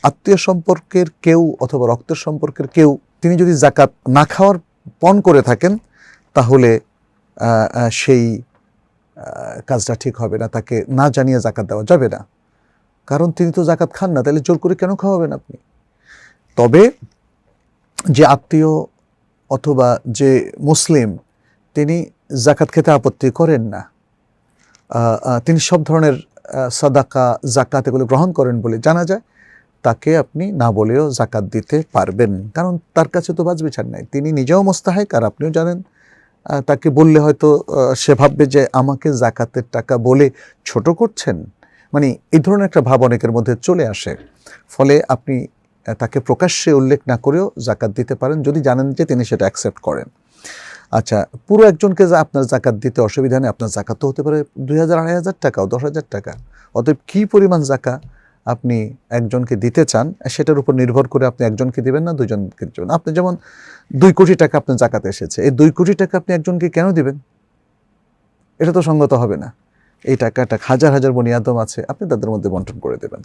আত্মীয় সম্পর্কের কেউ অথবা রক্তের সম্পর্কের কেউ তিনি যদি যাকাত না খাওয়ার পণ করে থাকেন তাহলে সেই কাজটা ঠিক হবে না, তাকে না জানিয়ে যাকাত দেওয়া যাবে না, কারণ তিনি তো যাকাত খান না, তাহলে জোর করে কেন খাওয়াবেন আপনি? তবে যে আত্মীয় অথবা যে মুসলিম তিনি যাকাত খেতে আপত্তি করেন না, তিনি সব ধরনের সাদাকা যাকাত এগুলো গ্রহণ করেন বলে জানা যায়, তাকে আপনি না বলেও যাকাত দিতে পারবেন, কারণ তার কাছে তো বাজ বিচার নাই, তিনি নিজেও মোস্তাহেক আর আপনিও জানেন। তাকে বললে হয়তো সে ভাববে যে আমাকে যাকাতের টাকা বলে ছোট করছেন, মানে এই ধরনের একটা ভাব অনেকের মধ্যে চলে আসে। ফলে আপনি তাকে প্রকাশ্যে উল্লেখ না করেও যাকাত দিতে পারেন যদি জানেন যে তিনি সেটা অ্যাকসেপ্ট করেন। আচ্ছা, পুরো একজনকে আপনার যাকাত দিতে অসুবিধা নেই, আপনার যাকাত তো হতে পারে 2000, 2500 টাকাও, 10,000 টাকা। অতএব কী পরিমাণ যাকা আপনি একজনকে দিতে চান সেটার উপর নির্ভর করে আপনি একজনকে দিবেন না দুজনকে দিবেন। আপনি যেমন 2 কোটি টাকা আপনার যাকাত এসেছে, এই 2 কোটি টাকা আপনি একজনকে কেন দিবেন? এটা তো সঙ্গত হবে না। এই টাকাটা হাজার হাজার বনি আদম আছে, আপনি তাদের মধ্যে বন্টন করে দেবেন।